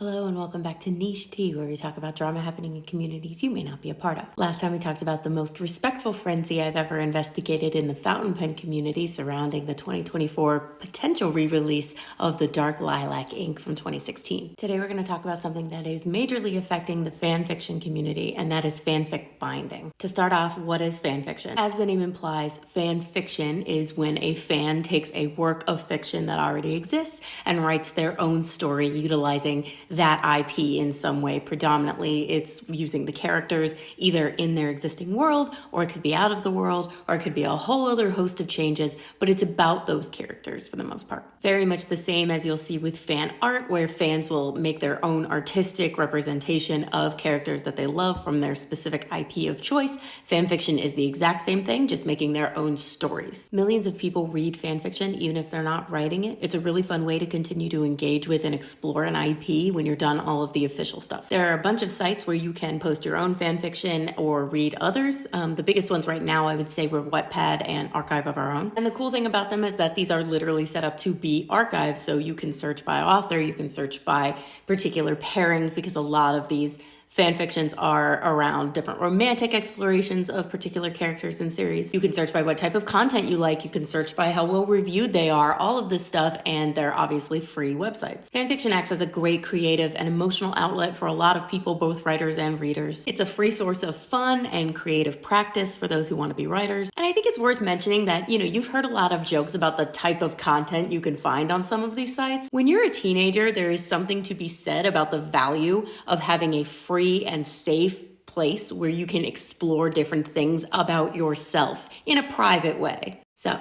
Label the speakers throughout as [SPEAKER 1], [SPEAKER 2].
[SPEAKER 1] Hello and welcome back to Niche Tea, where we talk about drama happening in communities you may not be a part of. Last time we talked about the most respectful frenzy I've ever investigated in the fountain pen community surrounding the 2024 potential re-release of The Dark Lilac Ink from 2016. Today we're going to talk about something that is majorly affecting the fanfiction community, and that is fanfic binding. To start off, what is fanfiction? As the name implies, fanfiction is when a fan takes a work of fiction that already exists and writes their own story utilizing that IP in some way. Predominantly, it's using the characters either in their existing world, or it could be out of the world, or it could be a whole other host of changes, but it's about those characters for the most part. Very much the same as you'll see with fan art, where fans will make their own artistic representation of characters that they love from their specific IP of choice. Fanfiction is the exact same thing, just making their own stories. Millions of people read fanfiction, even if they're not writing it. It's a really fun way to continue to engage with and explore an IP when you're done all of the official stuff. There are a bunch of sites where you can post your own fan fiction or read others. The biggest ones right now I would say were Wattpad and Archive of Our Own. And the cool thing about them is that these are literally set up to be archives, so you can search by author, you can search by particular pairings, because a lot of these fan fictions are around different romantic explorations of particular characters in series. You can search by what type of content you like. You can search by how well reviewed they are, all of this stuff, and they're obviously free websites. Fanfiction acts as a great creative and emotional outlet for a lot of people, both writers and readers. It's a free source of fun and creative practice for those who want to be writers. And I think it's worth mentioning that, you've heard a lot of jokes about the type of content you can find on some of these sites. When you're a teenager, there is something to be said about the value of having a free and safe place where you can explore different things about yourself in a private way. So,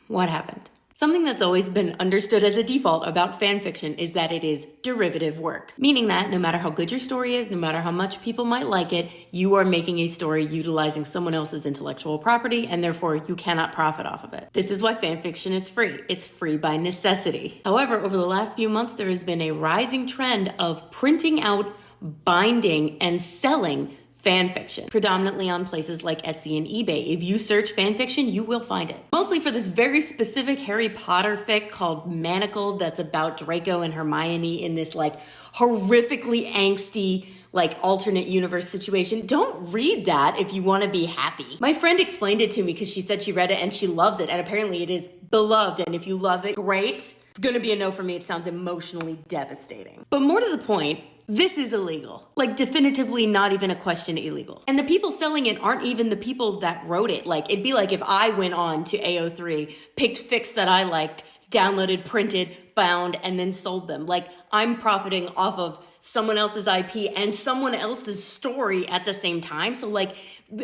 [SPEAKER 1] what happened? Something that's always been understood as a default about fanfiction is that it is derivative works, meaning that no matter how good your story is, no matter how much people might like it, you are making a story utilizing someone else's intellectual property, and therefore you cannot profit off of it. This is why fanfiction is free. It's free by necessity. However, over the last few months, there has been a rising trend of printing out, binding, and selling fanfiction, predominantly on places like Etsy and eBay. If you search fanfiction, you will find it. Mostly for this very specific Harry Potter fic called Manacled that's about Draco and Hermione in this horrifically angsty alternate universe situation. Don't read that if you want to be happy. My friend explained it to me because she said she read it and she loves it, and apparently it is beloved, and if you love it, great. It's gonna be a no for me. It sounds emotionally devastating. But more to the point, this is illegal. Definitively not even a question illegal. And the people selling it aren't even the people that wrote it. It'd be like if I went on to AO3, picked fics that I liked, downloaded, printed, bound, and then sold them. I'm profiting off of someone else's IP and someone else's story at the same time. So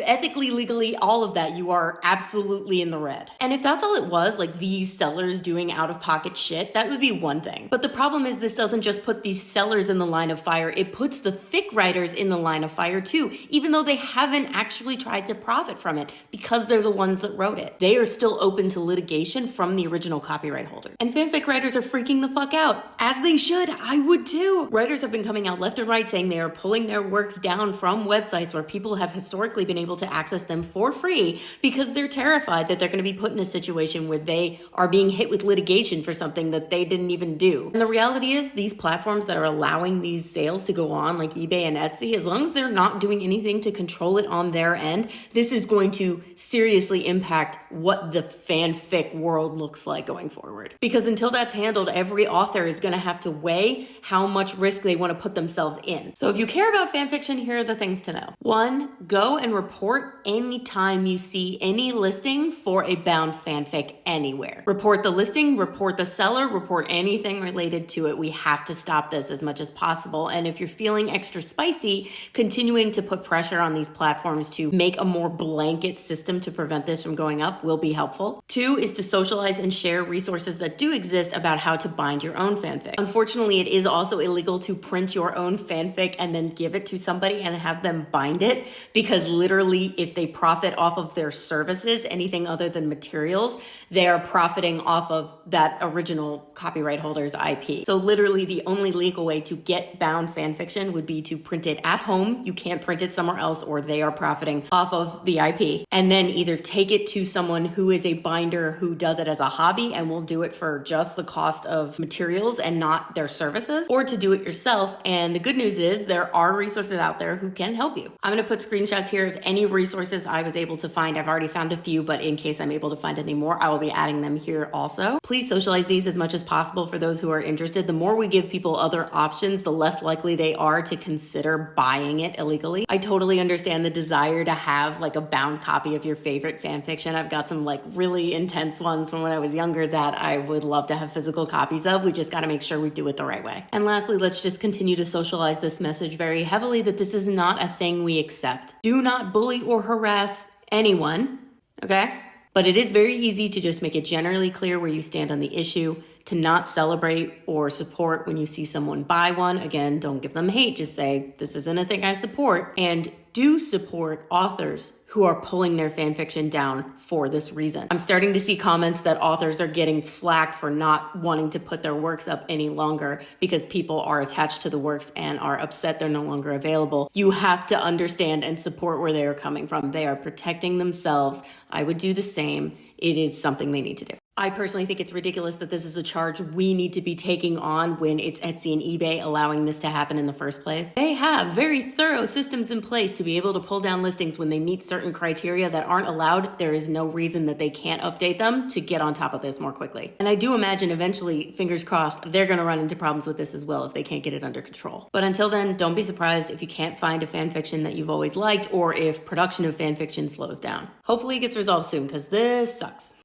[SPEAKER 1] ethically, legally, all of that, you are absolutely in the red. And if that's all it was, these sellers doing out-of-pocket shit, that would be one thing. But the problem is this doesn't just put these sellers in the line of fire, it puts the fic writers in the line of fire too, even though they haven't actually tried to profit from it, because they're the ones that wrote it. They are still open to litigation from the original copyright holder. And fanfic writers are freaking the fuck out, as they should. I would too. Writers have been coming out left and right saying they are pulling their works down from websites where people have historically been able to access them for free, because they're terrified that they're going to be put in a situation where they are being hit with litigation for something that they didn't even do. And the reality is, these platforms that are allowing these sales to go on, like eBay and Etsy, as long as they're not doing anything to control it on their end, this is going to seriously impact what the fanfic world looks like going forward. Because until that's handled, every author is going to have to weigh how much risk they want to put themselves in. So if you care about fanfiction, here are the things to know. 1, go and report anytime you see any listing for a bound fanfic anywhere. Report the listing, report the seller, report anything related to it. We have to stop this as much as possible. And if you're feeling extra spicy, continuing to put pressure on these platforms to make a more blanket system to prevent this from going up will be helpful. 2 is to socialize and share resources that do exist about how to bind your own fanfic. Unfortunately, it is also illegal to print your own fanfic and then give it to somebody and have them bind it, because literally if they profit off of their services, anything other than materials, they are profiting off of that original copyright holder's IP. So literally the only legal way to get bound fanfiction would be to print it at home. You can't print it somewhere else, or they are profiting off of the IP. and then either take it to someone who is a binder who does it as a hobby and will do it for just the cost of materials and not their services, or to do it yourself. And the good news is there are resources out there who can help you. I'm going to put screenshots here of any resources I was able to find. I've already found a few, but in case I'm able to find any more, I will be adding them here also. Please socialize these as much as possible for those who are interested. The more we give people other options, the less likely they are to consider buying it illegally. I totally understand the desire to have like a bound copy of your favorite fan fiction. I've got some like really intense ones from when I was younger that I would love to have physical copies of. We just got to make sure we do it the right way. And lastly, let's just continue to socialize this message very heavily that this is not a thing we accept. Do not bully or harass anyone, okay? But it is very easy to just make it generally clear where you stand on the issue, to not celebrate or support when you see someone buy one. Again, don't give them hate, just say, this isn't a thing I support. And do support authors who are pulling their fan fiction down for this reason. I'm starting to see comments that authors are getting flack for not wanting to put their works up any longer because people are attached to the works and are upset they're no longer available. You have to understand and support where they are coming from. They are protecting themselves. I would do the same. It is something they need to do. I personally think it's ridiculous that this is a charge we need to be taking on when it's Etsy and eBay allowing this to happen in the first place. They have very thorough systems in place to be able to pull down listings when they meet certain criteria that aren't allowed. There is no reason that they can't update them to get on top of this more quickly. And I do imagine eventually, fingers crossed, they're going to run into problems with this as well if they can't get it under control. But until then, don't be surprised if you can't find a fan fiction that you've always liked or if production of fan fiction slows down. Hopefully it gets resolved soon because this sucks.